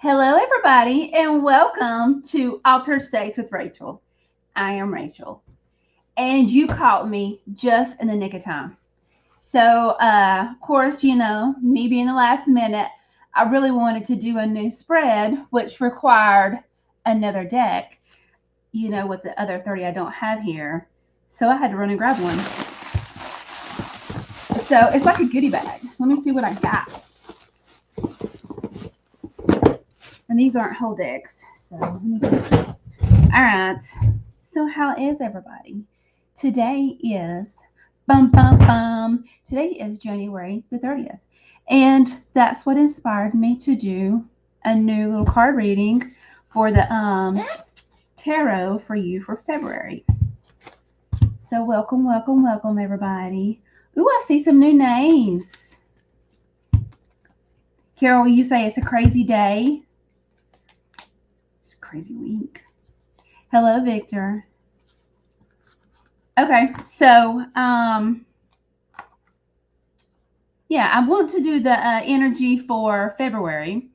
Hello, everybody, and welcome to Altered States with Rachel. I am Rachel, and you caught me just in the nick of time. So, of course, me being the last minute, I really wanted to do a new spread, which required another deck, with the other 30 I don't have here. So, I had to run and grab one. So, it's like a goodie bag. So, let me see what I got. And these aren't whole decks. So, let me just. All right. So, how is everybody? Today is bum bum bum. Today is January the 30th. And that's what inspired me to do a new little card reading for the tarot for you for February. So welcome, welcome, welcome everybody. Ooh, I see some new names. Carol, you say it's a crazy day? It's a crazy week. Hello, Victor. Okay, so yeah, I want to do the energy for February,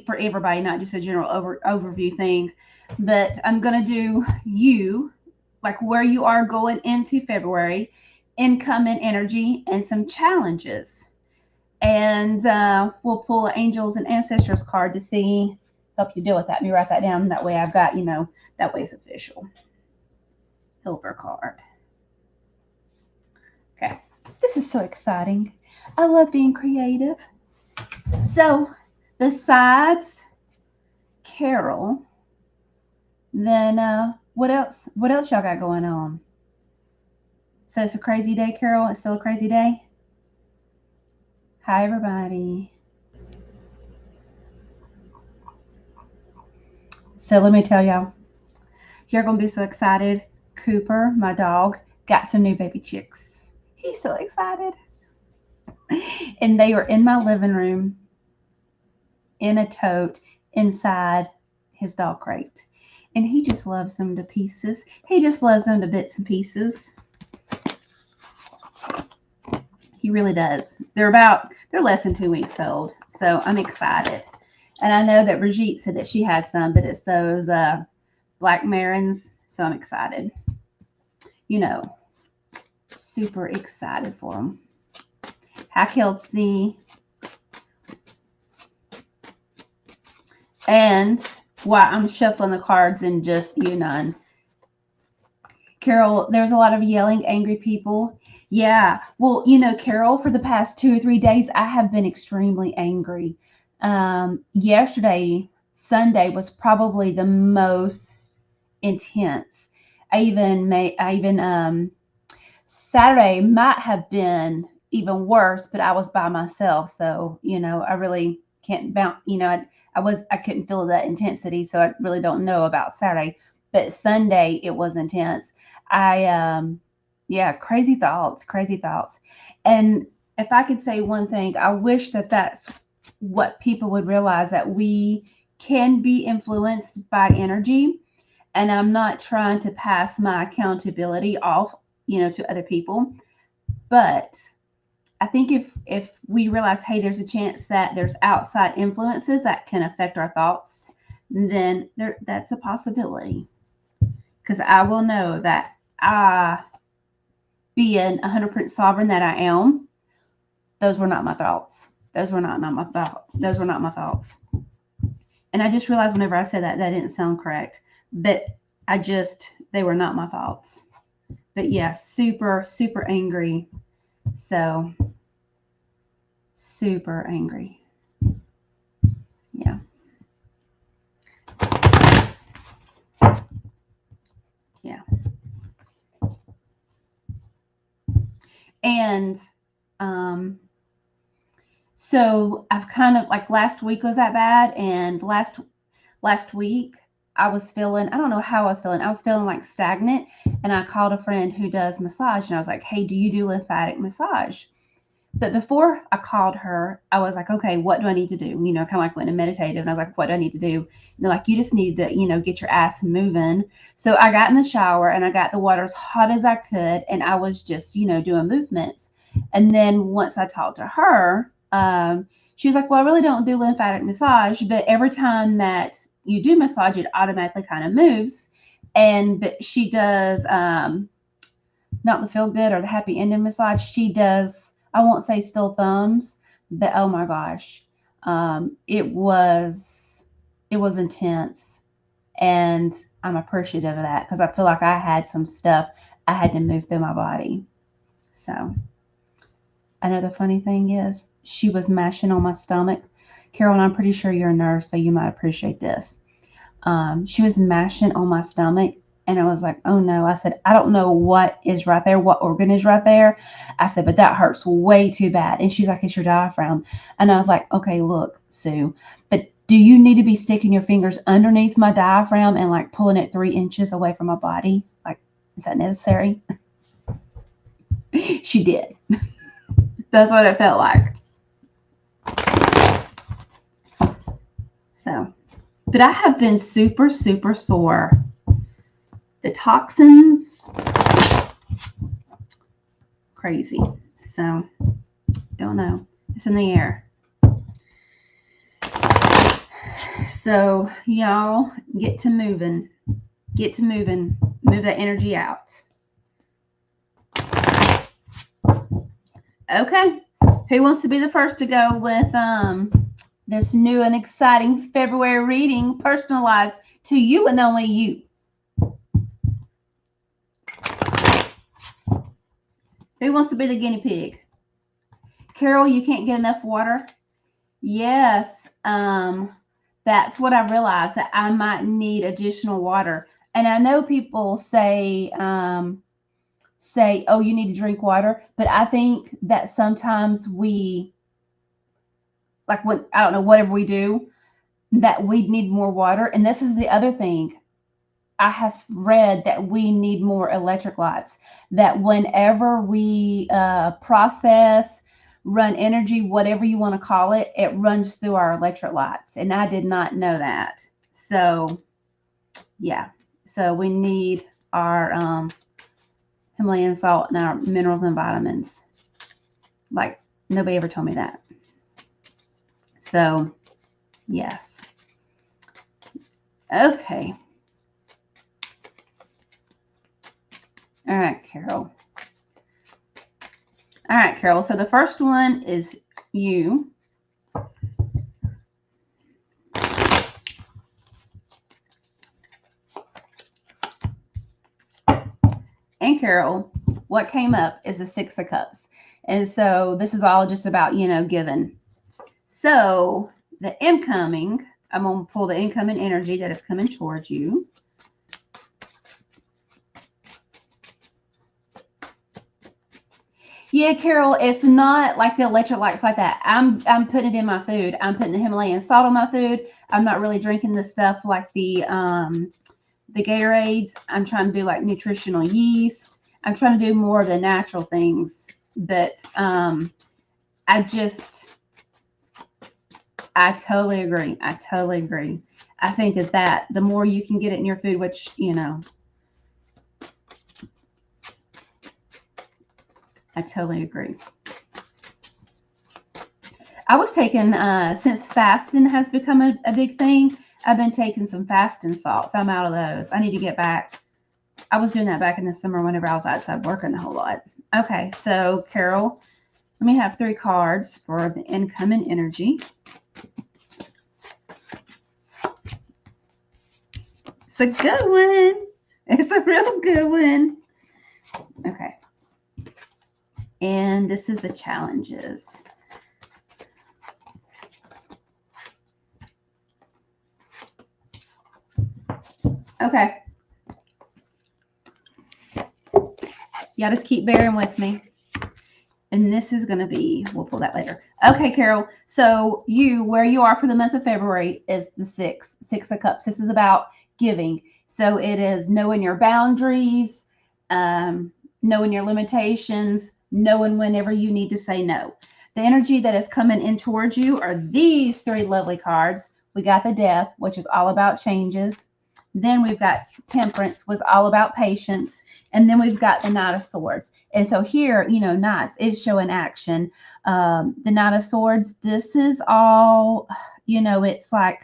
for everybody, not just a general overview thing. But I'm going to do you, like where you are going into February, incoming energy, and some challenges. And we'll pull Angels and Ancestors card to see, help you deal with that. Let me write that down. That way I've got, that way it's official. Helper card. Okay. This is so exciting. I love being creative. So, besides Carol, then what else? What else y'all got going on? So it's a crazy day, Carol. It's still a crazy day. Hi, everybody. So let me tell y'all, you're gonna be so excited. Cooper, my dog, got some new baby chicks. He's so excited, and they are in my living room, in a tote, inside his dog crate. And he just loves them to pieces. He just loves them to bits and pieces. He really does. They're less than 2 weeks old. So I'm excited. And I know that Brigitte said that she had some, but it's those black Marins. So I'm excited. Super excited for them. Hi, Kelsey. And while I'm shuffling the cards and just you none. Carol, there's a lot of yelling, angry people. Yeah. Well, Carol, for the past 2 or 3 days, I have been extremely angry. Yesterday, Sunday, was probably the most intense. Saturday might have been even worse, but I was by myself. So, I really can't bounce, I couldn't feel that intensity. So I really don't know about Saturday, but Sunday it was intense. Crazy thoughts. And if I could say one thing, I wish that that's what people would realize, that we can be influenced by energy. And I'm not trying to pass my accountability off, to other people. But I think if we realize, hey, there's a chance that there's outside influences that can affect our thoughts, then that's a possibility. Because I will know that being 100% sovereign that I am, those were not my thoughts. Those were not my thoughts. And I just realized whenever I said that didn't sound correct. But they were not my thoughts. But yeah, super, super angry. So, super angry. Yeah. Yeah. And so I've kind of, like, last week was that bad, and last week I was feeling, I don't know how I was feeling. I was feeling like stagnant, and I called a friend who does massage, and I was like, hey, do you do lymphatic massage? But before I called her, I was like, okay, what do I need to do? Kind of like went in meditative, and I was like, what do I need to do? And they're like, you just need to, get your ass moving. So I got in the shower and I got the water as hot as I could, and I was just, doing movements. And then once I talked to her, She was like, well, I really don't do lymphatic massage, but every time that you do massage, it automatically kind of moves. But she does not the feel good or the happy ending massage. She does, I won't say still thumbs, but oh my gosh, it was intense, and I'm appreciative of that because I feel like I had some stuff I had to move through my body. So another funny thing is she was mashing on my stomach. Carol, I'm pretty sure you're a nurse, so you might appreciate this. She was mashing on my stomach, and I was like, oh no. I said, I don't know what is right there, what organ is right there. I said, but that hurts way too bad. And she's like, it's your diaphragm. And I was like, okay, look, Sue, but do you need to be sticking your fingers underneath my diaphragm and like pulling it 3 inches away from my body? Like, is that necessary? She did. That's what it felt like. So, but I have been super, super sore. The toxins, crazy. So, don't know. It's in the air. So, y'all get to moving. Get to moving. Move that energy out. Okay. Who wants to be the first to go with this new and exciting February reading, personalized to you and only you? Who wants to be the guinea pig? Carol, you can't get enough water? Yes. That's what I realized, that I might need additional water. And I know people say, oh, you need to drink water. But I think that sometimes we, like, when, I don't know, whatever we do, that we need more water. And this is the other thing. I have read that we need more electric lights, that whenever we process, run energy, whatever you want to call it, it runs through our electric lights. And I did not know that. So, yeah. So we need our Himalayan salt and our minerals and vitamins. Like, nobody ever told me that. So, yes. Okay. All right, Carol. All right, Carol. So the first one is you. And Carol, what came up is the 6 of Cups. And so this is all just about, giving. So the incoming, I'm going to pull the incoming energy that is coming towards you. Yeah, Carol, it's not like the electric lights like that. I'm putting it in my food. I'm putting the Himalayan salt on my food. I'm not really drinking the stuff like the Gatorades. I'm trying to do like nutritional yeast. I'm trying to do more of the natural things. But I totally agree. I totally agree. I think that the more you can get it in your food, which, I totally agree. I was taking, since fasting has become a big thing, I've been taking some fasting salts. I'm out of those. I need to get back. I was doing that back in the summer whenever I was outside working a whole lot. Okay, so Carol, let me have 3 cards for the incoming energy. It's a good one. It's a real good one. Okay. And this is the challenges. Okay. Y'all just keep bearing with me. And this is going to be, we'll pull that later. Okay, Carol. So where you are for the month of February is the 6 of Cups. This is about giving. So it is knowing your boundaries, knowing your limitations, knowing whenever you need to say no. The energy that is coming in towards you are these 3 lovely cards. We got the Death, which is all about changes. Then we've got Temperance, was all about patience. And then we've got the Knight of Swords. And so here, Knights is showing action. The Knight of Swords, this is all, it's like,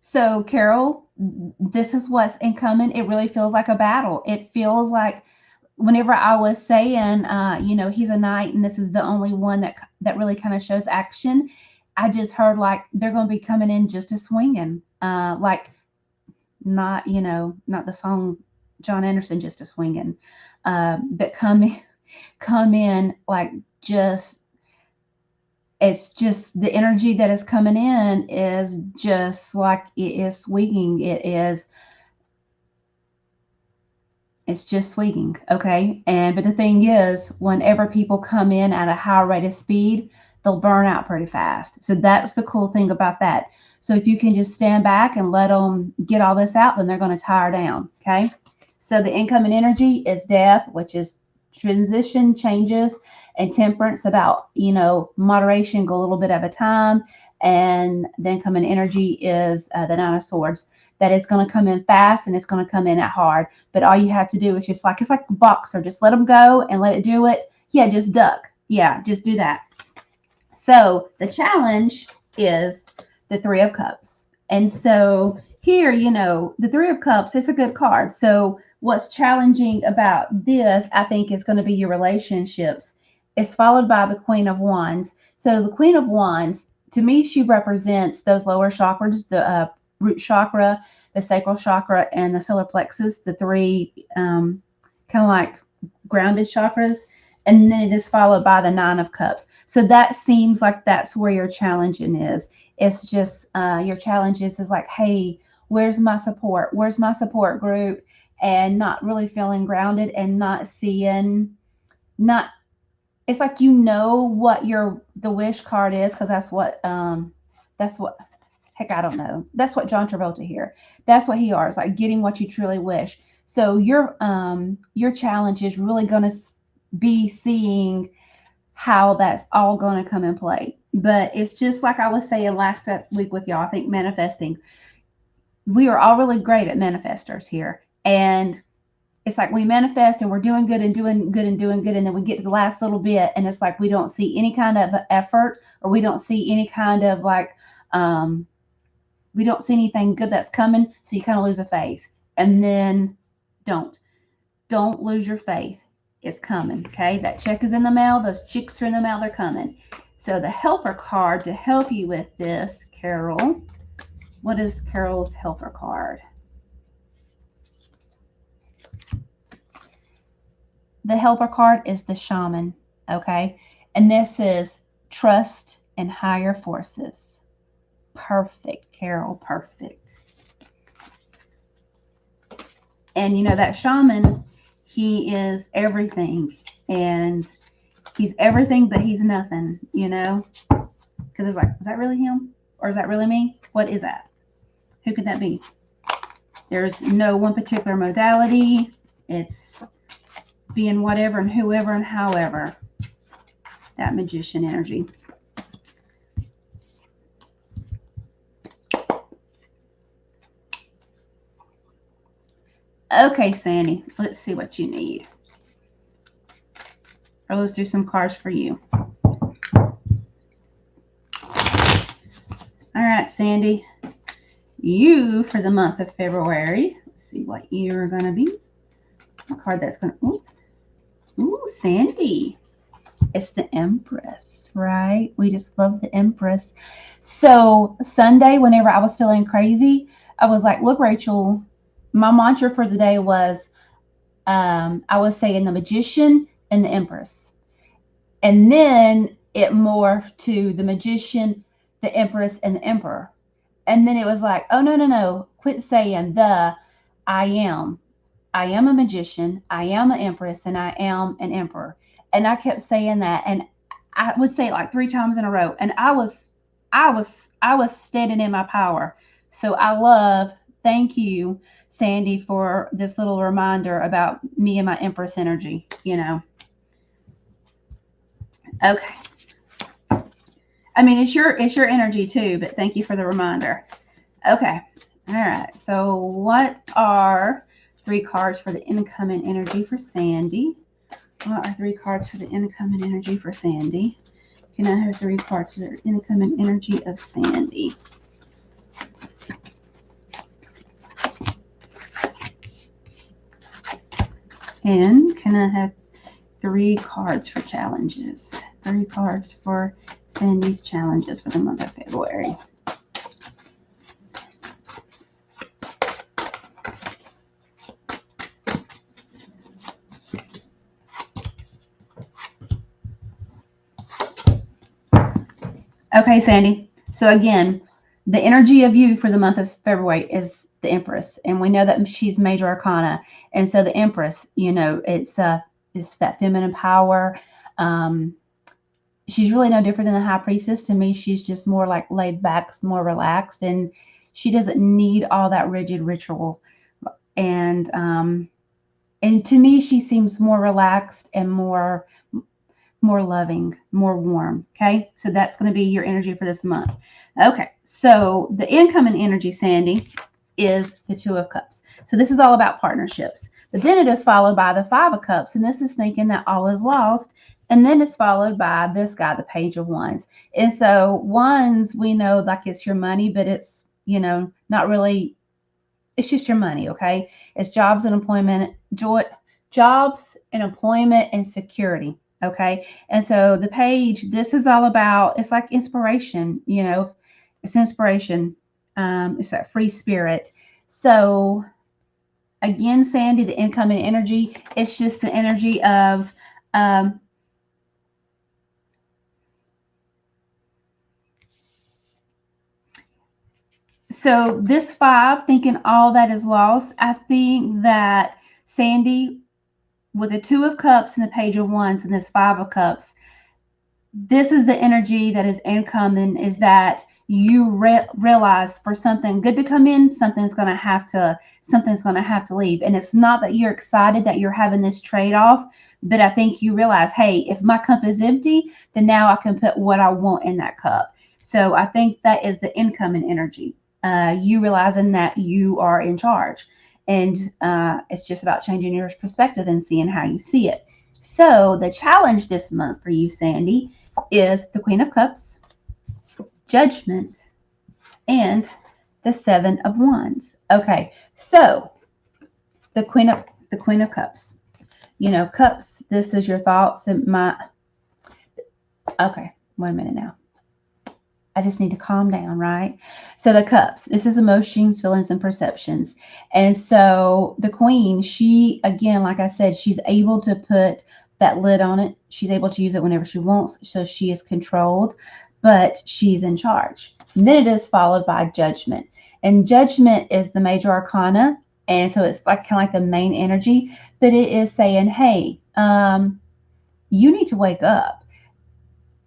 So, Carol, this is what's incoming. It really feels like a battle. It feels like whenever I was saying, he's a knight, and this is the only one that really kind of shows action. I just heard like they're going to be coming in just a swinging, like not the song John Anderson, just a swinging, but come in like just. It's just the energy that is coming in is just like it is swinging. It's just swinging. Okay. But the thing is, whenever people come in at a high rate of speed, they'll burn out pretty fast. So that's the cool thing about that. So if you can just stand back and let them get all this out, then they're going to tire down. Okay. So the incoming energy is death, which is transition, changes, and Temperance, about moderation, go a little bit at a time. And then coming energy is the Nine of Swords, that is going to come in fast, and it's going to come in at hard. But all you have to do is it's like a boxer, just let them go and let it do it. Yeah, just duck. Yeah, just do that. So the challenge is the Three of Cups. And so here, the Three of Cups is a good card. So what's challenging about this, I think, is going to be your relationships. It's followed by the Queen of Wands. So the Queen of Wands, to me, she represents those lower chakras, the root chakra, the sacral chakra, and the solar plexus, the three kind of like grounded chakras. And then it is followed by the Nine of Cups. So that seems like that's where your challenging is. It's just your challenge is like, hey, where's my support? Where's my support group? And not really feeling grounded and not seeing, it's like what the wish card is, because that's what heck, I don't know. That's what John Travolta here. That's what he are. It's like getting what you truly wish. So your challenge is really going to be seeing how that's all going to come in play. But it's just like I was saying last week with y'all, I think manifesting. We are all really great at manifestors here. And it's like we manifest and we're doing good and doing good and doing good. And then we get to the last little bit and it's like we don't see any kind of effort, or we don't see any kind of like, we don't see anything good that's coming. So you kind of lose a faith. And then don't lose your faith. It's coming. Okay. That check is in the mail. Those chicks are in the mail. They're coming. So the helper card to help you with this, Carol. What is Carol's helper card? The helper card is the shaman. Okay. And this is trust in higher forces. Perfect, Carol. Perfect. And that shaman, he is everything, and he's everything, but he's nothing, because it's like, is that really him? Or is that really me? What is that? Who could that be? There's no one particular modality. It's being whatever and whoever and however. That magician energy. Okay, Sandy, let's see what you need. Or let's do some cards for you. All right, Sandy. You, for the month of February, let's see what you're going to be. A card that's going to, ooh, Sandy. It's the Empress, right? We just love the Empress. So Sunday, whenever I was feeling crazy, I was like, look, Rachel, my mantra for the day was, I was saying the Magician and the Empress. And then it morphed to the Magician, the Empress, and the Emperor. And then it was like, oh, no. Quit saying I am. I am a magician. I am an Empress, and I am an Emperor. And I kept saying that. And I would say it like 3 times in a row. And I was standing in my power. So I love thank you, Sandy, for this little reminder about me and my Empress energy, you know. Okay. I mean, it's your energy too, but thank you for the reminder. Okay. All right. So what are 3 cards for the incoming energy for Sandy? What are 3 cards for the incoming energy for Sandy? Can I have 3 cards for the incoming energy of Sandy? And can I have 3 cards for challenges? 3 cards for Sandy's challenges for the month of February. Okay, Sandy. So again, the energy of you for the month of February is the Empress, and we know that she's major arcana, and so the Empress, you know, it's that feminine power. Um, she's really no different than the High Priestess. To me, she's just more like laid back, more relaxed, and she doesn't need all that rigid ritual. And to me, she seems more relaxed and more loving, more warm. Okay. So that's going to be your energy for this month. Okay. So the incoming energy, Sandy, is the 2 of Cups. So this is all about partnerships. But then it is followed by the 5 of Cups. And this is thinking that all is lost. And then it's followed by this guy, the Page of Wands. And so wands, we know like it's your money, but it's, you know, not really, it's just your money. Okay. It's jobs and employment, jobs and employment and security. Okay. And so the page, this is all about, it's like inspiration, you know, it's inspiration. It's that free spirit. So again, Sandy, the incoming energy, it's just the energy of, so this 5, thinking all that is lost, I think that Sandy, with the 2 of Cups and the Page of Wands and this 5 of Cups, this is the energy that is incoming, is that you realize for something good to come in, something's going to have to leave. And it's not that you're excited that you're having this trade-off, but I think you realize, hey, if my cup is empty, then now I can put what I want in that cup. So I think that is the incoming energy. You realizing that you are in charge. And it's just about changing your perspective and seeing how you see it. So the challenge this month for you, Sandy, is the Queen of Cups, Judgment, and the 7 of Wands. Okay, so the Queen of Cups. You know, cups, this is your thoughts and my. Okay, 1 minute now. I just need to calm down, right? So the cups, this is emotions, feelings, and perceptions. And so the queen, she, again, like I said, she's able to put that lid on it. She's able to use it whenever she wants. So she is controlled, but she's in charge. And then it is followed by judgment. And judgment is the major arcana. And so it's like kind of like the main energy, but it is saying, hey, you need to wake up.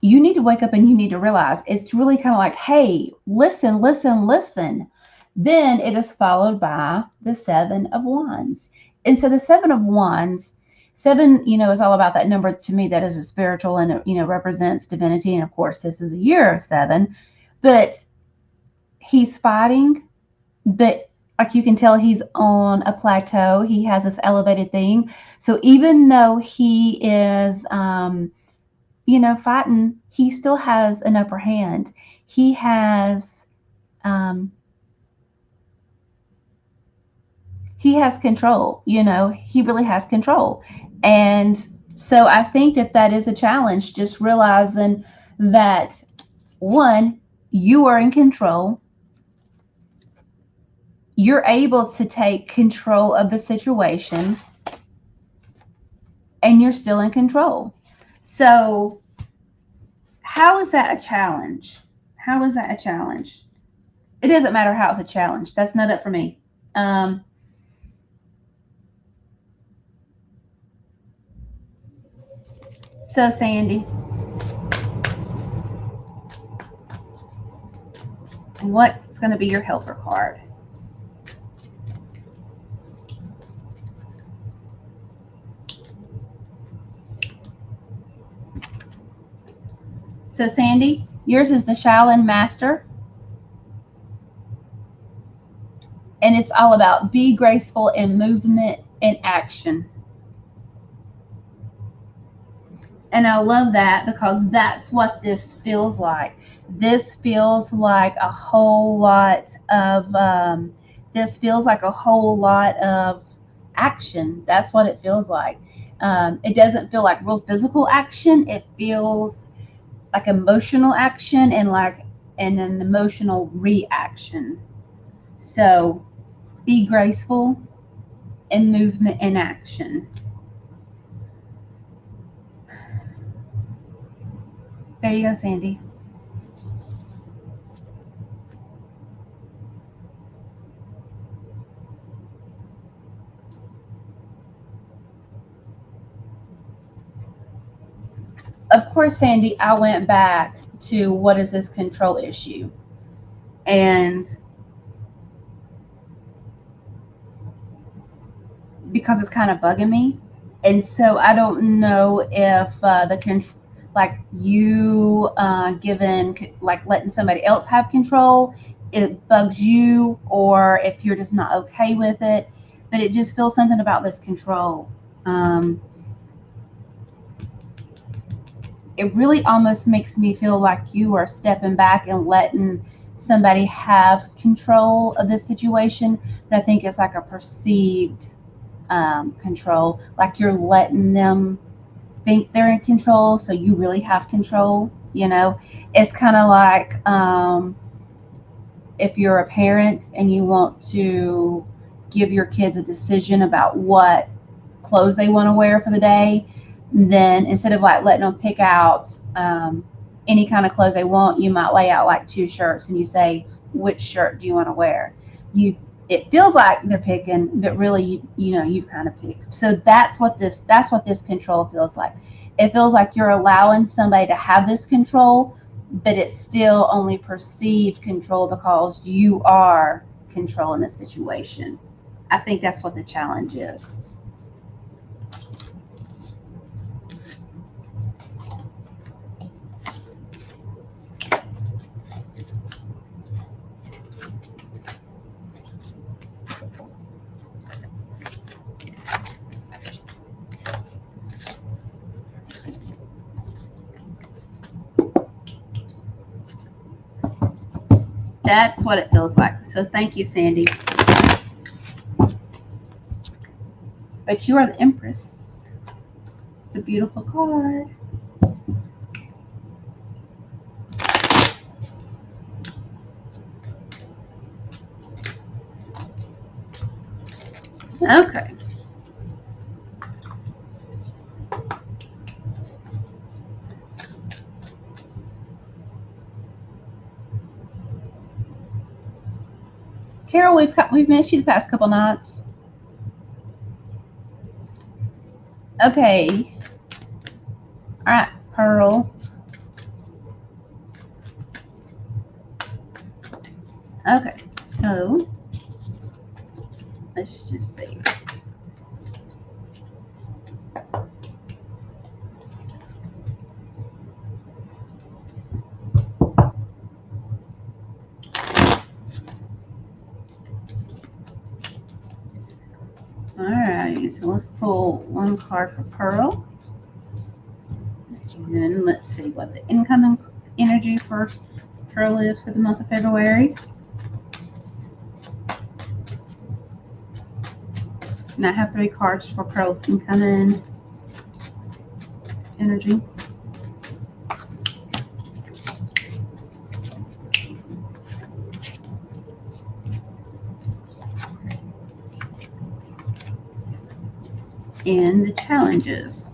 You need to wake up and you need to realize. It's really kind of like, hey, listen, listen, listen. Then it is followed by the 7 of Wands. And so the 7 of Wands, 7, you know, is all about that number to me that is a spiritual and, you know, represents divinity. And of course, this is a year of 7, but he's fighting, but like you can tell he's on a plateau. He has this elevated thing. So even though he is, you know, fighting, he still has an upper hand. He has control, you know, he really has control. And so I think that that is a challenge, just realizing that, one, you are in control. You're able to take control of the situation and you're still in control. So how is that a challenge? How is that a challenge? It doesn't matter how it's a challenge. That's not it for me. So Sandy, what's going to be your helper card? So Sandy, yours is the Shaolin Master, and it's all about be graceful in movement and action. And I love that because that's what this feels like. This feels like a whole lot of action. That's what it feels like. It doesn't feel like real physical action. It feels like emotional action and an emotional reaction. So be graceful in movement and action. There you go, Sandy. Of course, Sandy, I went back to what is this control issue? And because it's kind of bugging me. And so I don't know if like you given, like letting somebody else have control, it bugs you, or if you're just not okay with it. But it just feels something about this control. It really almost makes me feel like you are stepping back and letting somebody have control of this situation. But I think it's like a perceived control, like you're letting them think they're in control, so you really have control. It's kind of like if you're a parent and you want to give your kids a decision about what clothes they want to wear for the day, then instead of like letting them pick out any kind of clothes they want, you might lay out like two shirts and you say, which shirt do you want to wear? It feels like they're picking, but really you've kind of picked. So that's what this control feels like. It feels like you're allowing somebody to have this control, but it's still only perceived control because you are controlling the situation. I think that's what the challenge is. That's what it feels like. So thank you, Sandy. But you are the Empress. It's a beautiful card. Okay. Carol, we've missed you the past couple nights. Okay. All right, Pearl. Okay, so let's just see. All right, so let's pull one card for Pearl. And let's see what the incoming energy for Pearl is for the month of February. And I have 3 cards for Pearl's incoming energy. And the challenges.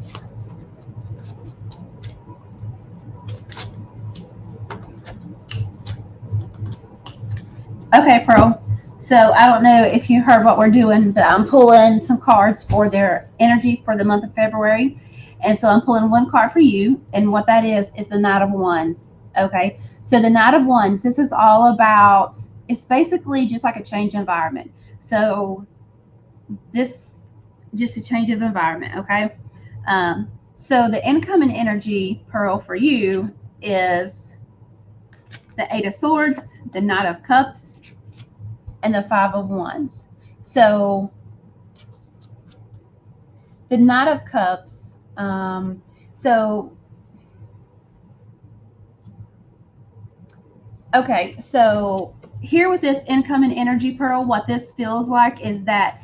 Okay, Pearl. So I don't know if you heard what we're doing, but I'm pulling some cards for their energy for the month of February. And so I'm pulling one card for you. And what that is the Knight of Wands. Okay. So the Knight of Wands, this is all about, it's basically just like a change environment. So this, just a change of environment. Okay. So the incoming energy, Pearl, for you is the Eight of Swords, the Knight of Cups, and the Five of Wands. So the Knight of Cups, okay, so here with this incoming energy, Pearl, what this feels like is that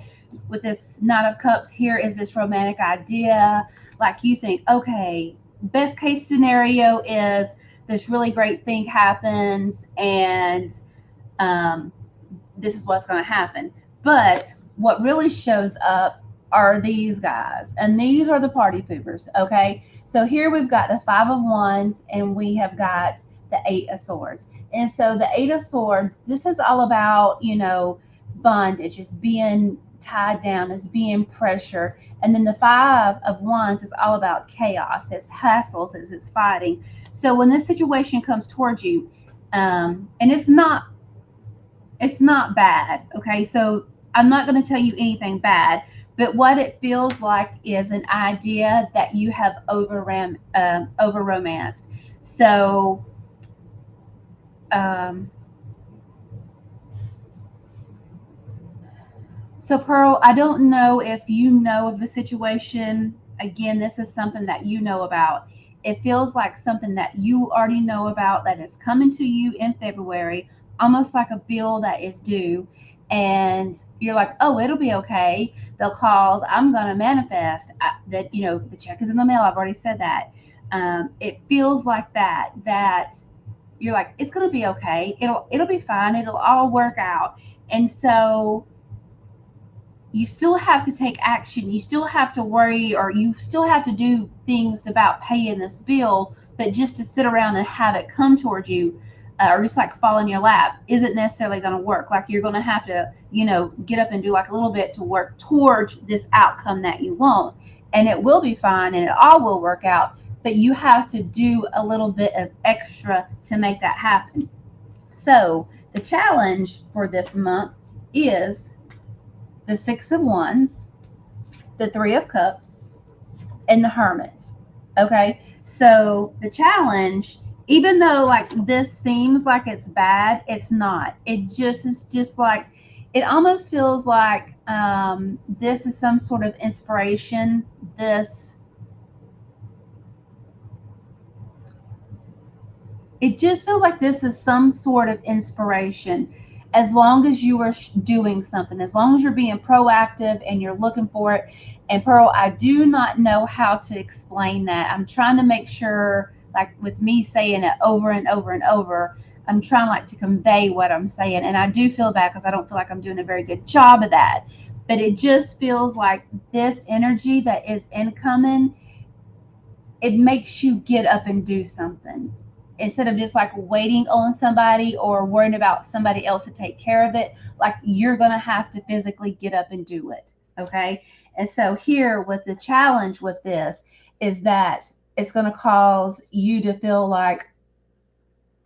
with this Knight of Cups, here is this romantic idea. Like you think, okay, best case scenario is this really great thing happens, and this is what's going to happen. But what really shows up are these guys, and these are the party poopers. Okay, so here we've got the Five of Wands, and we have got the Eight of Swords. And so the Eight of Swords, this is all about, bondage, it's being tied down, it's being pressure. And then the Five of Wands is all about chaos, it's hassles, it's fighting. So when this situation comes towards you, and it's not bad, okay? So I'm not going to tell you anything bad, but what it feels like is an idea that you have over romanced. So Pearl, I don't know if you know of the situation. Again, this is something that you know about. It feels like something that you already know about that is coming to you in February, almost like a bill that is due. And you're like, oh, it'll be okay. Because I'm going to manifest that, the check is in the mail. I've already said that. It feels like that you're like, it's going to be okay. It'll be fine. It'll all work out. And so you still have to take action. You still have to worry, or you still have to do things about paying this bill. But just to sit around and have it come towards you, or just like fall in your lap, isn't necessarily going to work. Like you're going to have to, get up and do like a little bit to work towards this outcome that you want. And it will be fine, and it all will work out. But you have to do a little bit of extra to make that happen. So the challenge for this month is the Six of Wands, the Three of Cups, and the Hermit. Okay, so the challenge, even though like this seems like it's bad, it's not. It just is just like, it almost feels like this is some sort of inspiration. It just feels like this is some sort of inspiration. As long as you are doing something, as long as you're being proactive and you're looking for it. And Pearl, I do not know how to explain that. I'm trying to make sure, like with me saying it over and over and over, I'm trying like to convey what I'm saying. And I do feel bad because I don't feel like I'm doing a very good job of that. But it just feels like this energy that is incoming, it makes you get up and do something instead of just like waiting on somebody or worrying about somebody else to take care of it. Like you're going to have to physically get up and do it. Okay. And so here with the challenge with this is that it's going to cause you to feel like,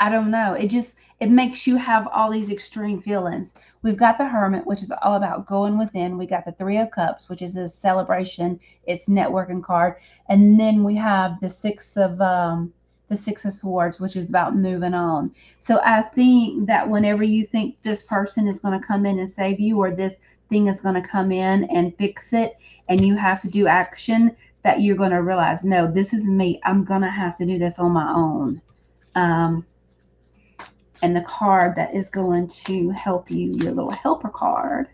I don't know. It makes you have all these extreme feelings. We've got the Hermit, which is all about going within. We got the Three of Cups, which is a celebration. It's networking card. And then we have the Six of Swords, which is about moving on. So I think that whenever you think this person is going to come in and save you, or this thing is going to come in and fix it, and you have to do action, that you're going to realize, no, this is me. I'm going to have to do this on my own. And the card that is going to help you, your little helper card.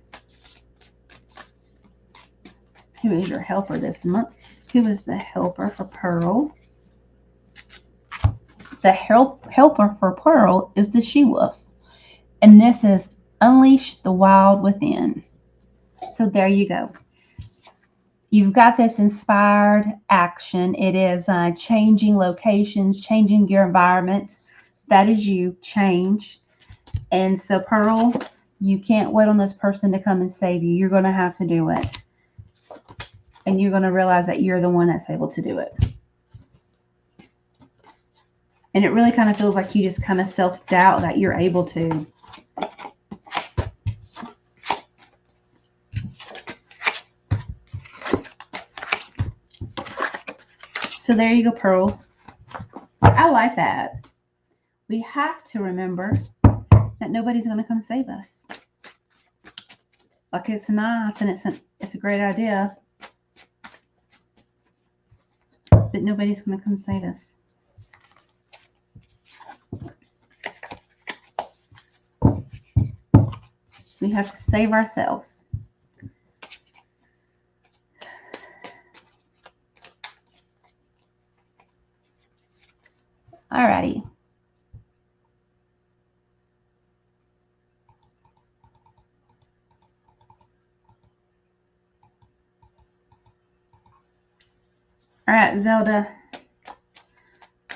Who is your helper this month? Who is the helper for Pearl? The helper for Pearl is the She-Wolf. And this is Unleash the Wild Within. So there you go. You've got this inspired action. It is changing locations, changing your environment. That is you, change. And so, Pearl, you can't wait on this person to come and save you. You're going to have to do it. And you're going to realize that you're the one that's able to do it. And it really kind of feels like you just kind of self-doubt that you're able to. So there you go, Pearl. I like that. We have to remember that nobody's going to come save us. Like, it's nice and it's a great idea, but nobody's going to come save us. We have to save ourselves. Alrighty. All right, Zelda.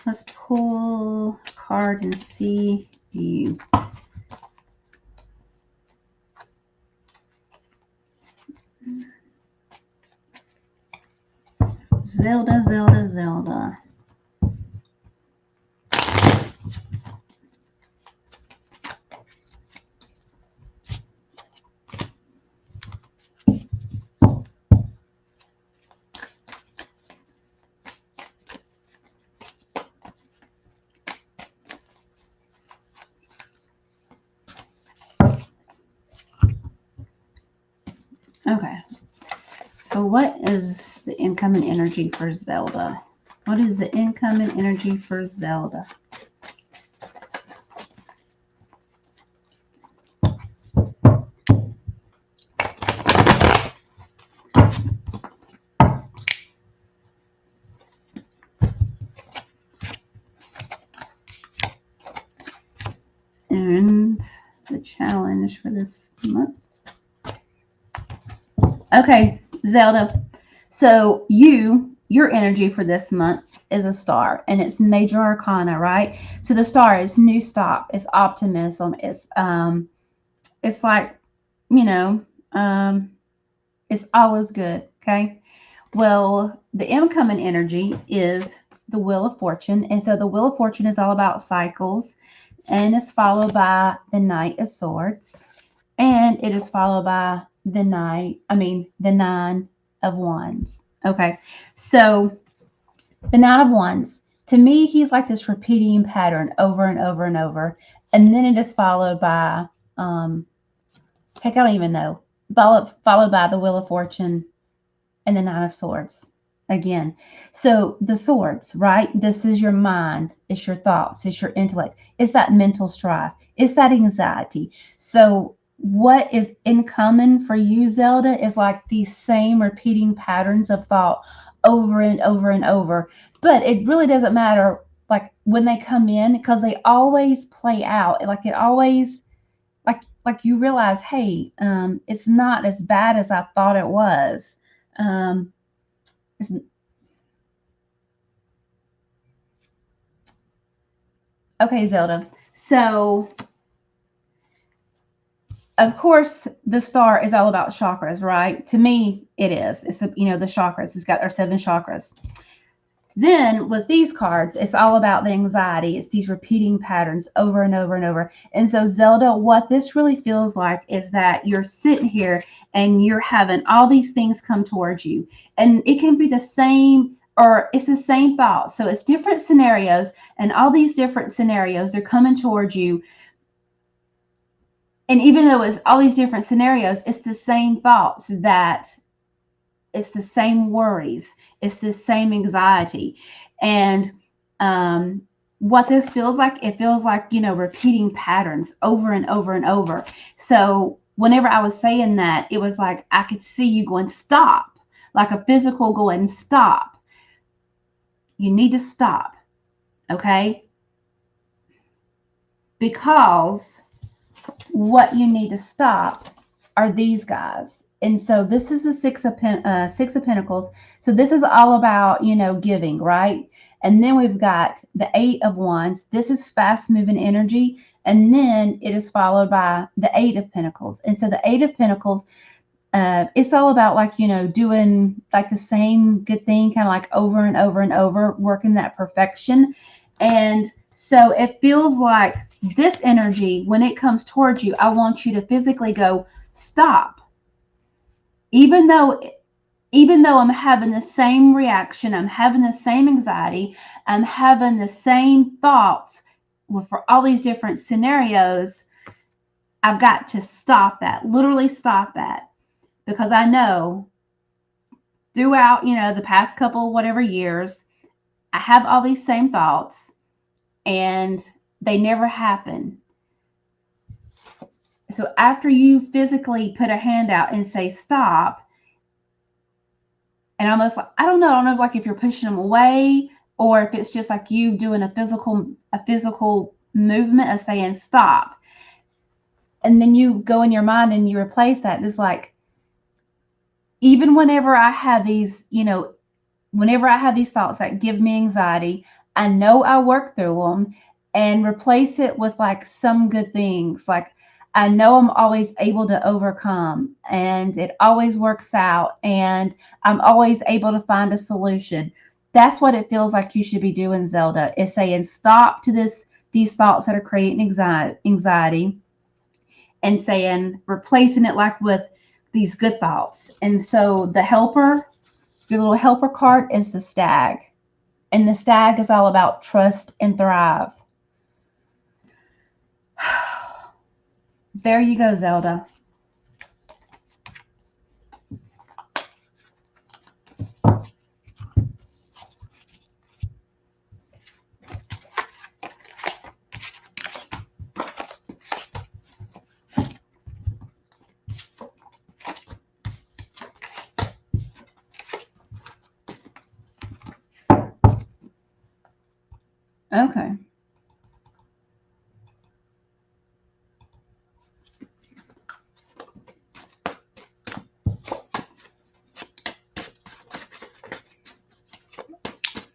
Let's pull a card and see you. Zelda, Zelda, Zelda. Okay. So what is the incoming energy for Zelda? What is the incoming energy for Zelda? And the challenge for this month. Okay, Zelda. So your energy for this month is a star, and it's major arcana, right? So the star is new stop, it's optimism, it's like, you know, it's always good. Okay. Well, the incoming energy is the Wheel of Fortune, and so the Wheel of Fortune is all about cycles, and it's followed by the Knight of Swords, and it is followed by the Nine of Wands. Okay, so the Nine of Wands, to me, he's like this repeating pattern over and over and over, and then it is followed by, heck, I don't even know, followed by the Wheel of Fortune and the Nine of Swords again. So the swords, right? This is your mind, it's your thoughts, it's your intellect, it's that mental strife, it's that anxiety. So what is incoming for you, Zelda, is like these same repeating patterns of thought over and over and over. But it really doesn't matter like when they come in, because they always play out. Like it always, like you realize, hey, it's not as bad as I thought it was. Um, okay, Zelda. So, of course, the star is all about chakras, right? To me, it is. It's the chakras. It's got our 7 chakras. Then with these cards, it's all about the anxiety. It's these repeating patterns over and over and over. And so, Zelda, what this really feels like is that you're sitting here and you're having all these things come towards you. And it can be the same, or it's the same thought. So it's different scenarios, and all these different scenarios, they're coming towards you. And even though it's all these different scenarios, it's the same thoughts, that it's the same worries, it's the same anxiety. And what this feels like, it feels like, repeating patterns over and over and over. So whenever I was saying that, it was like I could see you going, stop, like a physical going, stop. You need to stop. Okay? Because what you need to stop are these guys. And so this is the Six of Pentacles. So this is all about, giving, right? And then we've got the Eight of Wands. This is fast moving energy. And then it is followed by the Eight of Pentacles. And so the Eight of Pentacles, it's all about like, doing like the same good thing, kind of like over and over and over, working that perfection. And so it feels like this energy, when it comes towards you, I want you to physically go, stop. Even though even though I'm having the same reaction, I'm having the same anxiety, I'm having the same thoughts for all these different scenarios, I've got to stop that, literally stop that, because I know throughout, the past couple, whatever years, I have all these same thoughts and they never happen. So after you physically put a hand out and say stop, and almost like, I don't know like if you're pushing them away or if it's just like you doing a physical movement of saying stop. And then you go in your mind and you replace that. It's like, even whenever I have these, whenever I have these thoughts that give me anxiety, I know I work through them and replace it with like some good things. Like, I know I'm always able to overcome and it always works out and I'm always able to find a solution. That's what it feels like you should be doing, Zelda, is saying stop to these thoughts that are creating anxiety and saying, replacing it like with these good thoughts. And so the helper, your little helper card is the stag. And the stag is all about trust and thrive. There you go, Zelda. Okay.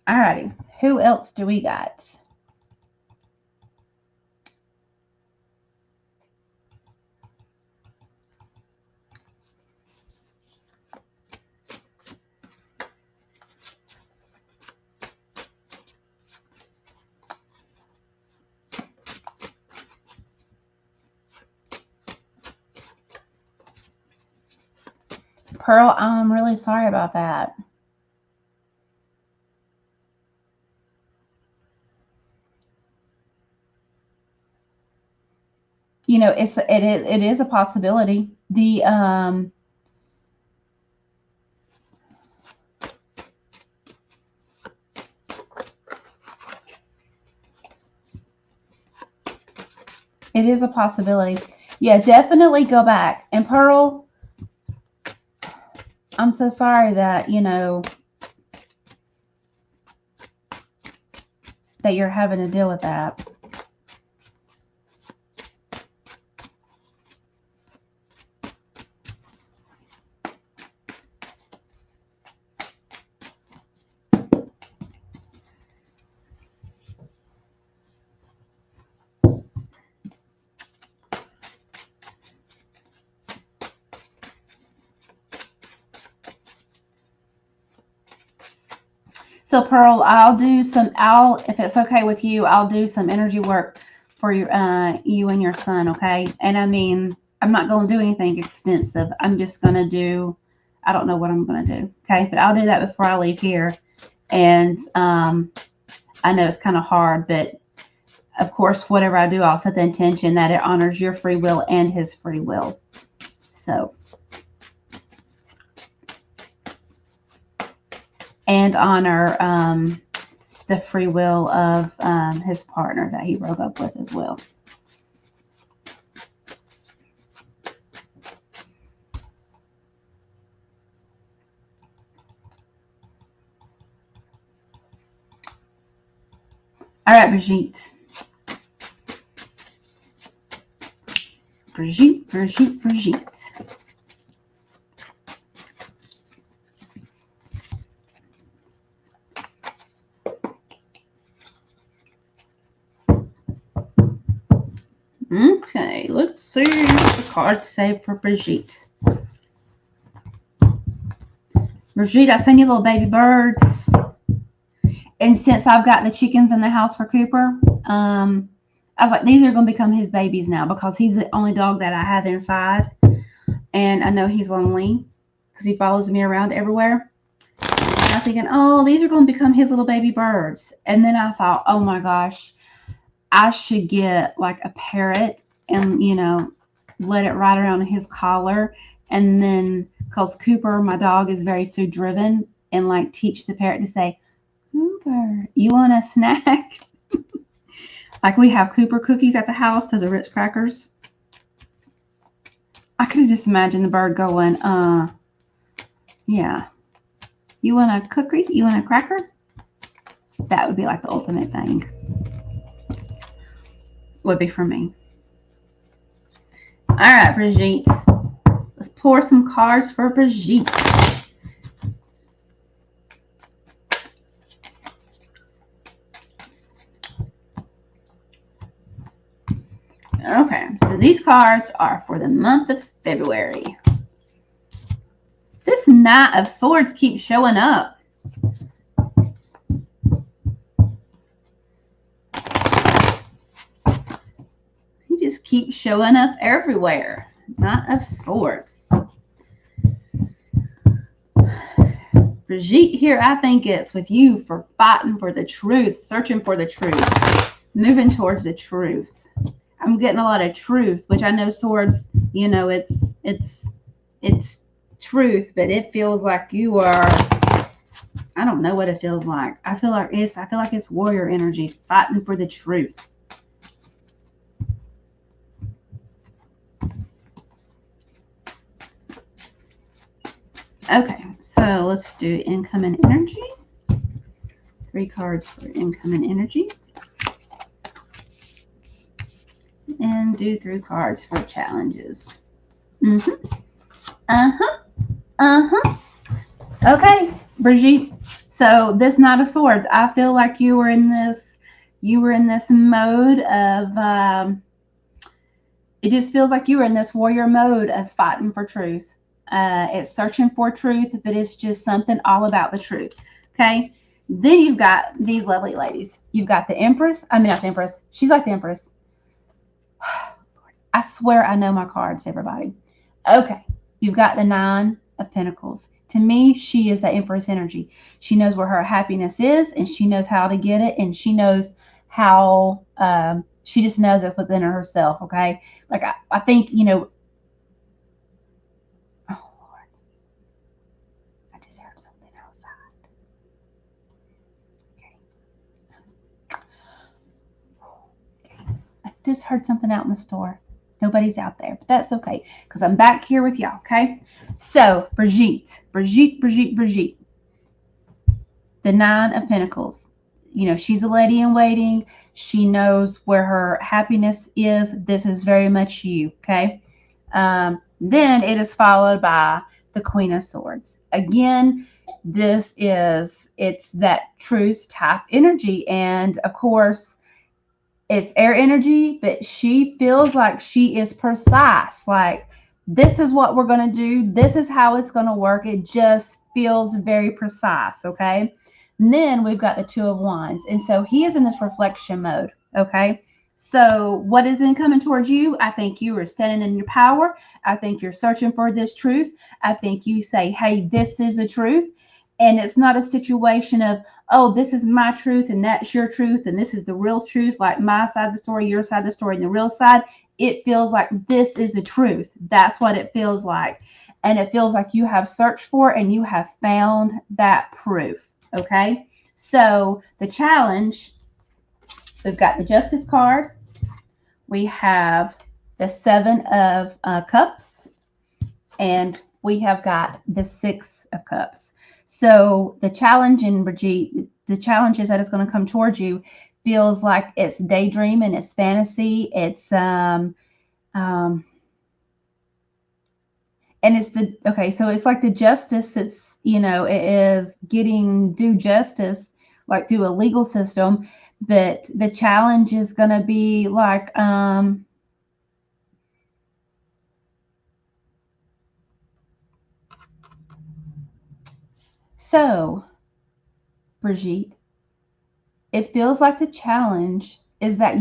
All righty. Who else do we got? Pearl, I'm really sorry about that. It is a possibility. It is a possibility. Yeah, definitely go back. And Pearl, I'm so sorry that, that you're having to deal with that. So Pearl, if it's okay with you, I'll do some energy work for you and your son, okay? And I mean, I'm not going to do anything extensive. I'm just going to I don't know what I'm going to do, okay? But I'll do that before I leave here. And I know it's kind of hard, but of course, whatever I do, I'll set the intention that it honors your free will and his free will. So, and honor the free will of his partner that he broke up with as well. All right, Brigitte. Brigitte. Okay, let's see what the cards say for Brigitte. Brigitte, I sent you little baby birds. And since I've got the chickens in the house for Cooper, I was like, these are going to become his babies now because he's the only dog that I have inside. And I know he's lonely. because he follows me around everywhere. And I'm thinking, oh, these are going to become his little baby birds. And then I thought, oh my gosh, I should get like a parrot and, let it ride around his collar. And then, because Cooper, my dog, is very food driven, and like teach the parrot to say, Cooper, you want a snack? Like we have Cooper cookies at the house, those are Ritz crackers. I could just imagine the bird going, yeah. You want a cookie? You want a cracker? That would be like the ultimate thing. Would be for me. All right, Brigitte. Let's pour some cards for Brigitte. Okay, so these cards are for the month of February. This Knight of Swords keeps showing up. He just keeps showing up everywhere. Knight of Swords. Brigitte here, I think it's with you for fighting for the truth, searching for the truth, moving towards the truth. I'm getting a lot of truth, which I know swords, it's truth, but it feels like you are, I don't know what it feels like. I feel like it's warrior energy, fighting for the truth. Okay, so let's do incoming energy. 3 cards for incoming energy. And do 3 cards for challenges. Okay, Brigitte. So this Knight of Swords, I feel like you were in this mode of it just feels like you were in this warrior mode of fighting for truth. It's searching for truth, but it's just something all about the truth. Okay. Then you've got these lovely ladies. You've got the Empress. I mean, not the Empress. She's like the Empress. I swear I know my cards, everybody. Okay. You've got the 9 of Pentacles. To me, she is the Empress energy. She knows where her happiness is, and she knows how to get it, and she knows how, she just knows it within herself, okay? Like, I think, oh, Lord. I just heard something outside. Okay. I just heard something out in the store. Nobody's out there, but that's okay because I'm back here with y'all, okay? So, Brigitte. The 9 of Pentacles. She's a lady in waiting. She knows where her happiness is. This is very much you, okay? Then it is followed by the Queen of Swords. Again, it's that truth type energy. And, of course, it's air energy, but she feels like she is precise. Like, this is what we're going to do. This is how it's going to work. It just feels very precise, okay? And then we've got the 2 of Wands. And so he is in this reflection mode, okay? So what is then coming towards you? I think you are standing in your power. I think you're searching for this truth. I think you say, hey, this is the truth. And it's not a situation of, oh, this is my truth and that's your truth and this is the real truth, like my side of the story, your side of the story, and the real side. It feels like this is the truth. That's what it feels like. And it feels like you have searched for and you have found that proof, okay? So the challenge, we've got the Justice card. We have the 7 of Cups. And we have got the 6 of Cups. So the challenge in Brigitte, the challenges that is going to come towards you feels like it's daydreaming, it's fantasy, it's and it's so it's like the justice, it's it is getting due justice like through a legal system, but the challenge is going to be like so, Brigitte, it feels like the challenge is that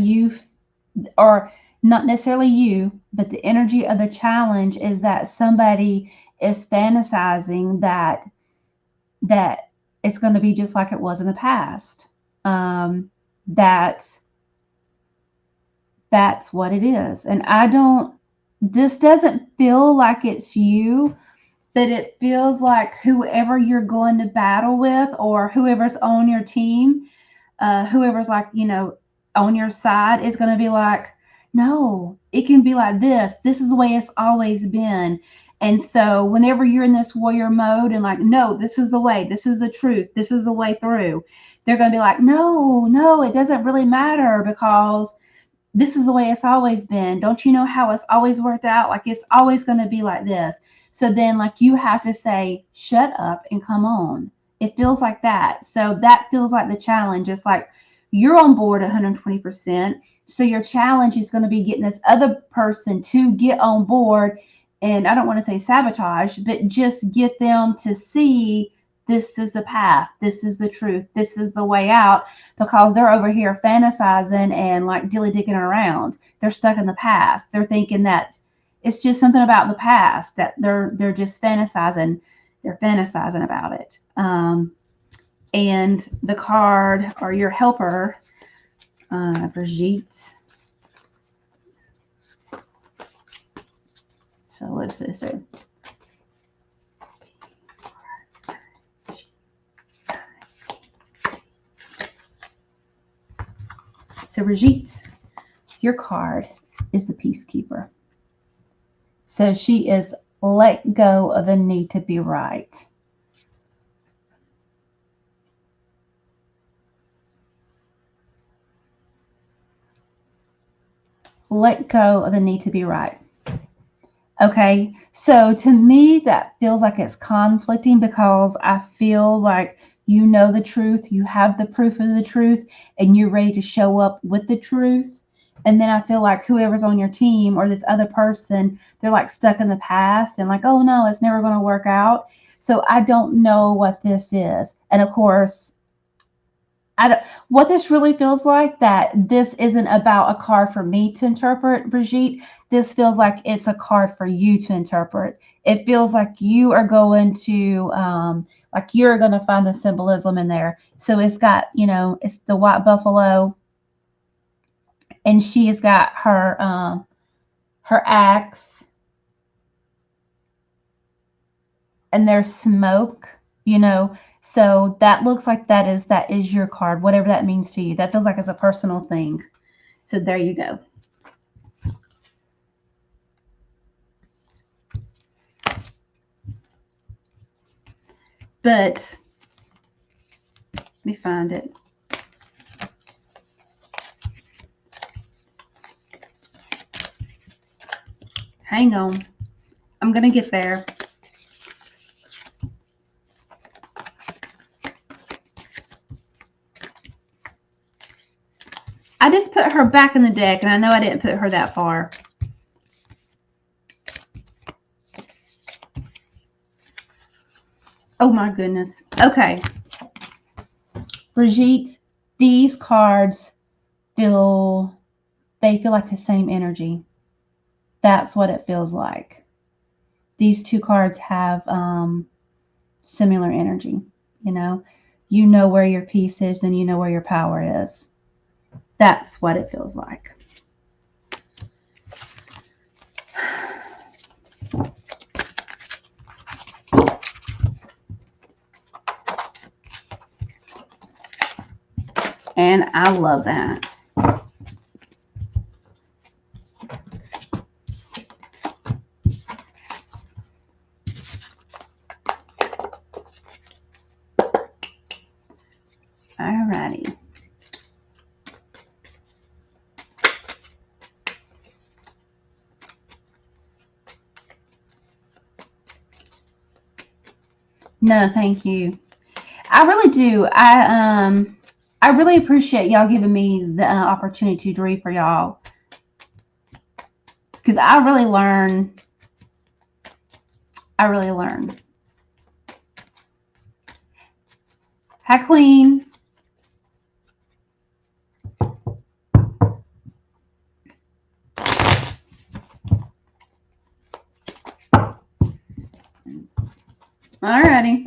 or not necessarily you, but the energy of the challenge is that somebody is fantasizing that it's going to be just like it was in the past. That that's what it is. And this doesn't feel like it's you, but it feels like whoever you're going to battle with or whoever's on your team, whoever's like, on your side is going to be like, no, it can be like this. This is the way it's always been. And so whenever you're in this warrior mode and like, no, this is the way, this is the truth, this is the way through, they're going to be like, no, it doesn't really matter because this is the way it's always been. Don't you know how it's always worked out? Like it's always going to be like this. So then like you have to say, shut up and come on. It feels like that. So that feels like the challenge. It's like you're on board 120%. So your challenge is going to be getting this other person to get on board. And I don't want to say sabotage, but just get them to see this is the path. This is the truth. This is the way out, because they're over here fantasizing and like dilly-dicking around. They're stuck in the past. They're thinking that it's just something about the past, that they're just fantasizing. They're fantasizing about it. And the card or your helper, Brigitte. So what's this? So Brigitte, your card is the Peacekeeper. So she is let go of the need to be right. Let go of the need to be right. Okay, so to me, that feels like it's conflicting because I feel like you know the truth, you have the proof of the truth, and you're ready to show up with the truth. And then I feel like whoever's on your team or this other person, they're like stuck in the past and like, oh no, it's never going to work out. So I don't know what this is. And of course, what this really feels like, that this isn't about a card for me to interpret, Brigitte. This feels like it's a card for you to interpret. It feels like you are going to, like you're going to find the symbolism in there. So it's got, it's the white buffalo, and she's got her axe, and there's smoke, So that looks like that is your card, whatever that means to you. That feels like it's a personal thing. So there you go. But let me find it. Hang on. I'm going to get there. I just put her back in the deck, and I know I didn't put her that far. Oh my goodness. Okay. Brigitte, these cards feel like the same energy. That's what it feels like. These two cards have similar energy. You know where your peace is, and you know where your power is. That's what it feels like. And I love that. Alrighty. No, thank you. I really do. I really appreciate y'all giving me the opportunity to read for y'all, because I really learn. Hi, Queen. Alrighty.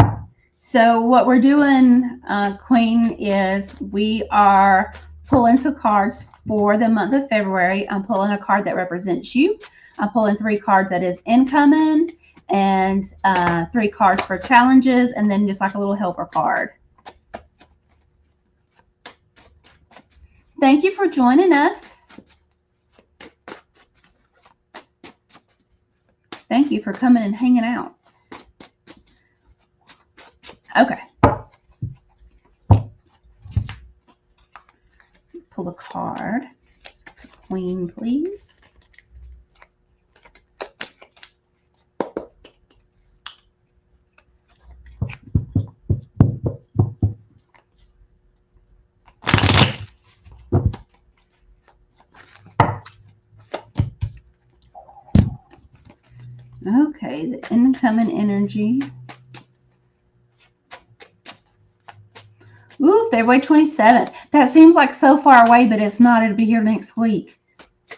So what we're doing, Queen, is we are pulling some cards for the month of February. I'm pulling a card that represents you. I'm pulling 3 cards that is incoming, and 3 cards for challenges, and then just like a little helper card. Thank you for joining us. Thank you for coming and hanging out. Okay. Pull a card. Queen, please. Okay, the incoming energy. Ooh, February 27th. That seems like so far away, but it's not. It'll be here next week.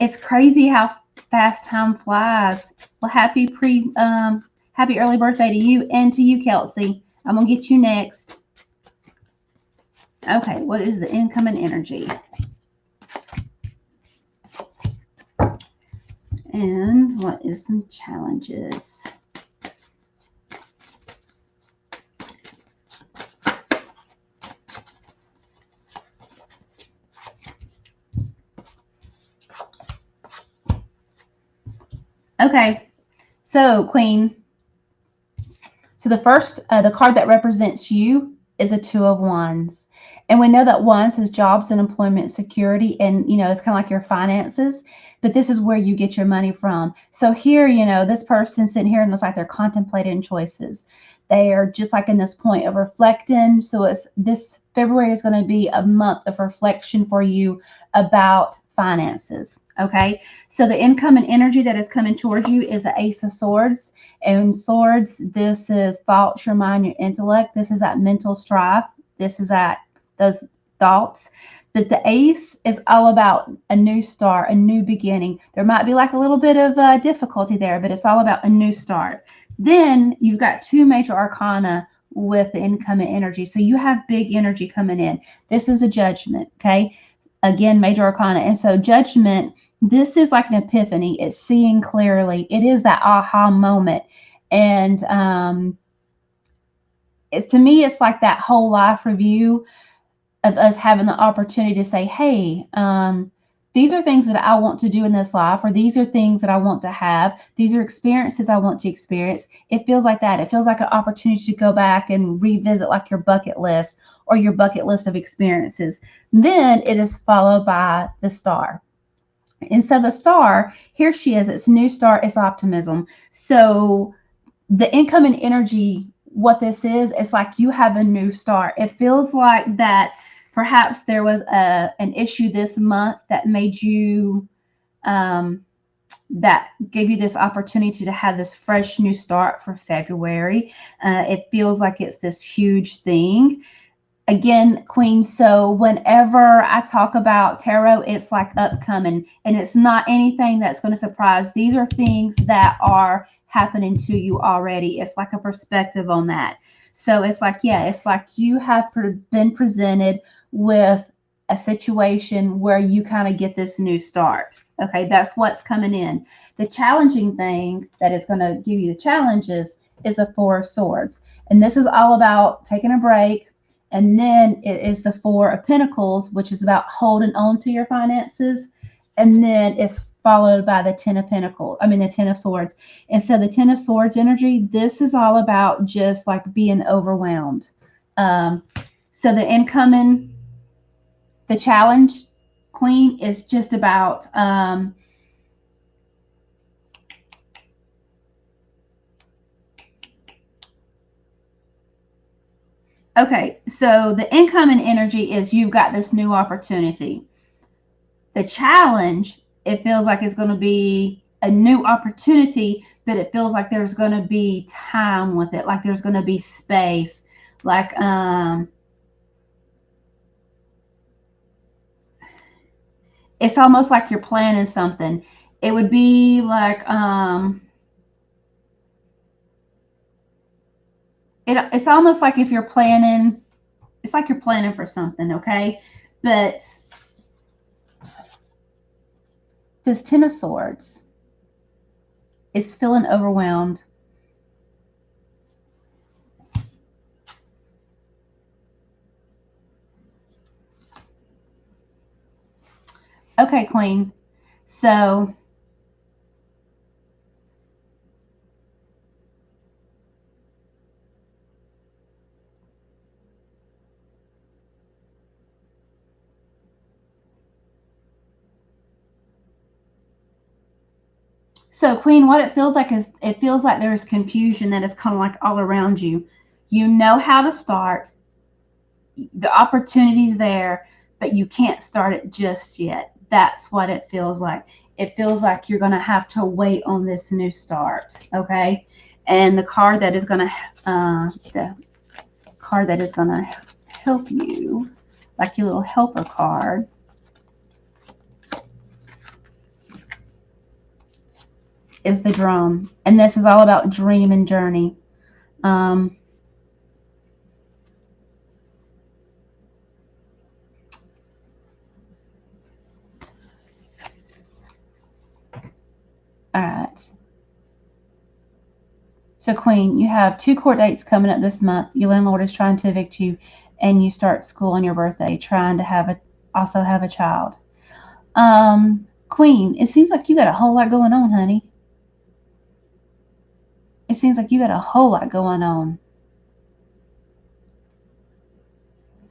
It's crazy how fast time flies. Well, happy early birthday to you and to you, Kelsey. I'm gonna get you next. Okay, what is the incoming energy? And what is some challenges? Okay, so Queen. So the first, the card that represents you is a 2 of Wands. And we know that Wands is jobs and employment security, and, it's kind of like your finances, but this is where you get your money from. So here, this person sitting here and it's like they're contemplating choices. They are just like in this point of reflecting. So this February is going to be a month of reflection for you about finances. Okay. So the incoming energy that is coming towards you is the Ace of Swords. And swords, this is thoughts, your mind, your intellect. This is that mental strife. This is that those thoughts. But the ace is all about a new start, a new beginning. There might be like a little bit of difficulty there, but it's all about a new start. Then you've got 2 major arcana with the incoming energy. So you have big energy coming in. This is a judgment. Okay. Again, major arcana. And so judgment, this is like an epiphany. It's seeing clearly. It is that aha moment. And to me, it's like that whole life review of us having the opportunity to say, hey, these are things that I want to do in this life, or these are things that I want to have. These are experiences I want to experience. It feels like that. It feels like an opportunity to go back and revisit like your bucket list or your bucket list of experiences. Then it is followed by the star. And so the star, here she is. It's new start. It's optimism. So the incoming energy, what this is, it's like you have a new start. It feels like that perhaps there was an issue this month that made you, that gave you this opportunity to have this fresh new start for February. It feels like it's this huge thing. Again, Queen, so whenever I talk about tarot, it's like upcoming, and it's not anything that's going to surprise. These are things that are happening to you already. It's like a perspective on that. So it's like, yeah, it's like you have been presented with a situation where you kind of get this new start. Okay, that's what's coming in. The challenging thing that is going to give you the challenges is the 4 of Swords. And this is all about taking a break. And then it is the 4 of Pentacles, which is about holding on to your finances. And then it's followed by the 10 of Pentacles. The 10 of Swords. And so the 10 of Swords energy, this is all about just like being overwhelmed. So the incoming, the challenge, Queen, is just about okay, so the incoming energy is you've got this new opportunity. The challenge, it feels like it's going to be a new opportunity, but it feels like there's going to be time with it, like there's going to be space, like it's almost like you're planning something. It would be like it's almost like if you're planning, it's like you're planning for something, okay? But this Ten of Swords is feeling overwhelmed. Okay, Queen. So Queen, what it feels like is it feels like there's confusion that is kind of like all around you. You know how to start, the opportunity's there, but you can't start it just yet. That's what it feels like. It feels like you're going to have to wait on this new start, okay? And the card that is going to help you, like your little helper card, is the drum. And this is all about dream and journey. All right. So, Queen, you have 2 court dates coming up this month. Your landlord is trying to evict you, and you start school on your birthday, trying to also have a child. Queen, it seems like you got a whole lot going on, honey. It seems like you got a whole lot going on.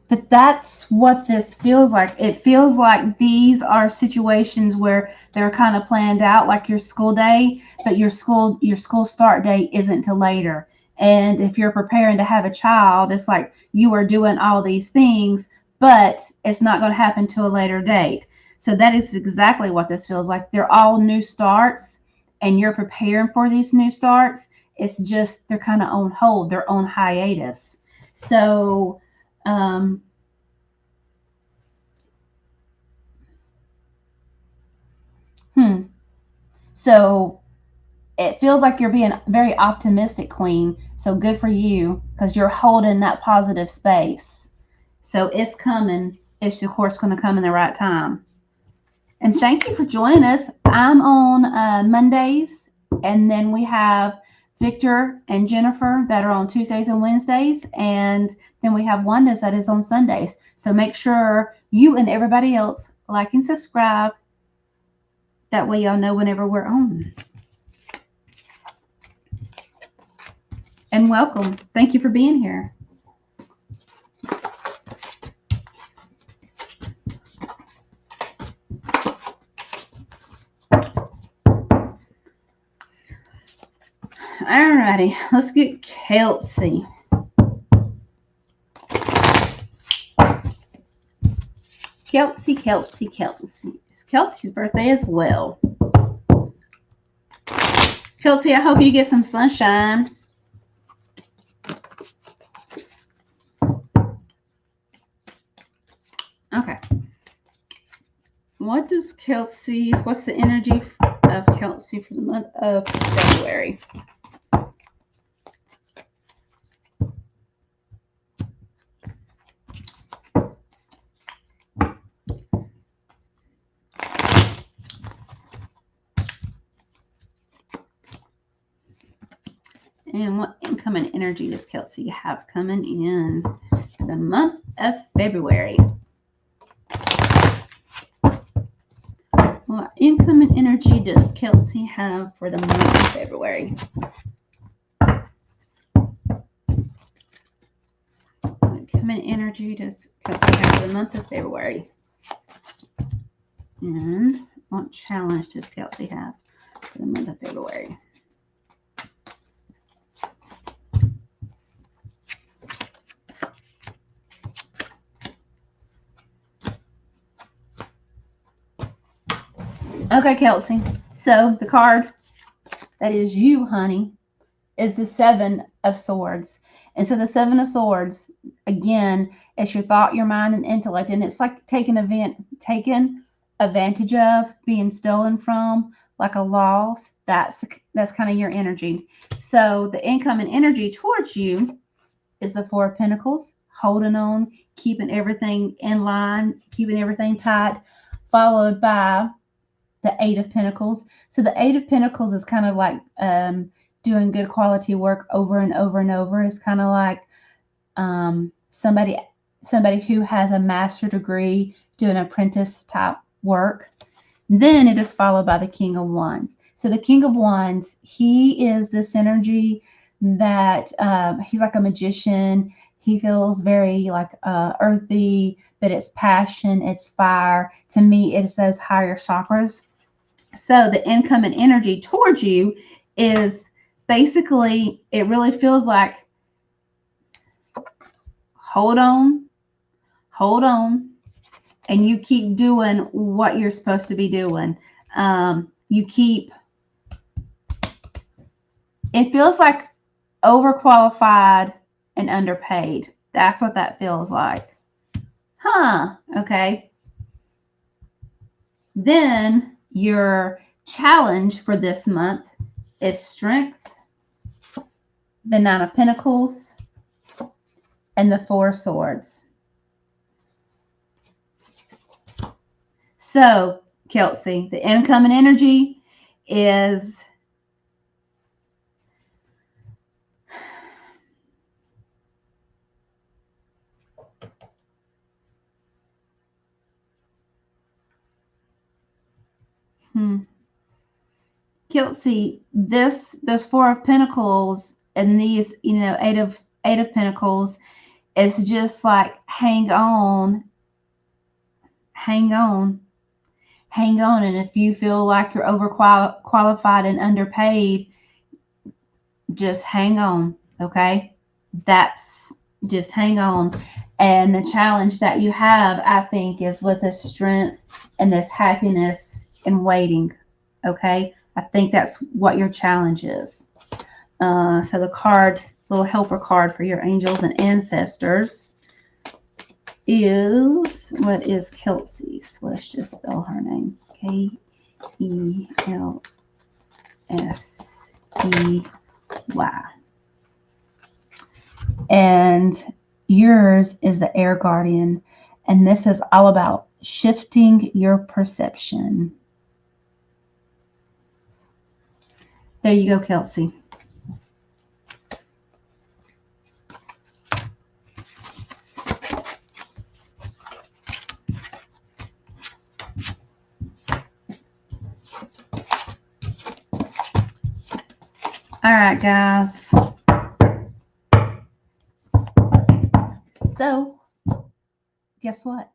But that's what this feels like. It feels like these are situations where they're kind of planned out, like your school day, but your school start date isn't till later. And if you're preparing to have a child, it's like you are doing all these things, but it's not going to happen till a later date. So that is exactly what this feels like. They're all new starts, and you're preparing for these new starts. It's just they're kind of on hold, they're on hiatus. So, um, so it feels like you're being very optimistic, Queen. So good for you because you're holding that positive space. So it's coming. It's, of course, going to come in the right time. And thank you for joining us. I'm on Mondays, and then we have Victor and Jennifer that are on Tuesdays and Wednesdays, and then we have Wanda's that is on Sundays. So make sure you and everybody else like and subscribe. That way y'all know whenever we're on. And welcome. Thank you for being here. Alrighty, let's get Kelsey. Kelsey. It's Kelsey's birthday as well. Kelsey, I hope you get some sunshine. Okay. What's the energy of Kelsey for the month of February? And what incoming energy does Kelsey have coming in for the month of February? What incoming energy does Kelsey have for the month of February? What incoming energy does Kelsey have for the month of February? And what challenge does Kelsey have for the month of February? Okay, Kelsey. So the card that is you, honey, is the Seven of Swords. And so the Seven of Swords, again, it's your thought, your mind, and intellect. And it's like taken advantage of, being stolen from, like a loss. That's kind of your energy. So the incoming energy towards you is the Four of Pentacles, holding on, keeping everything in line, keeping everything tight, followed by the Eight of Pentacles. So the Eight of Pentacles is kind of like doing good quality work over and over and over. It's kind of like somebody who has a master degree doing apprentice type work. Then it is followed by the King of Wands. So the King of Wands, he is this energy that he's like a magician. He feels very like earthy, but it's passion, it's fire. To me, it's those higher chakras. So the incoming energy towards you is basically, it really feels like, hold on, and you keep doing what you're supposed to be doing. It feels like overqualified and underpaid. That's what that feels like. Okay. Then your challenge for this month is strength, the Nine of Pentacles, and the Four of Swords. So, Kelsey, the incoming energy is Kelsey, this Four of Pentacles and these, Eight of Pentacles is just like hang on. And if you feel like you're overqualified and underpaid, just hang on. Okay. That's just hang on. And the challenge that you have, I think, is with this strength and this happiness and waiting. Okay. I think that's what your challenge is. So the card, little helper card for your angels and ancestors is, what is Kelsey's? Let's just spell her name. K-E-L-S-E-Y. And yours is the Air Guardian. And this is all about shifting your perception. There you go, Kelsey. All right, guys. So, guess what?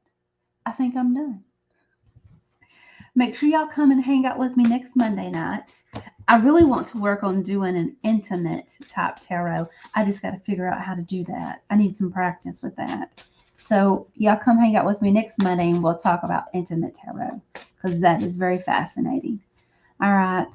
I think I'm done. Make sure y'all come and hang out with me next Monday night. I really want to work on doing an intimate type tarot. I just got to figure out how to do that. I need some practice with that. So y'all come hang out with me next Monday and we'll talk about intimate tarot because that is very fascinating. All right.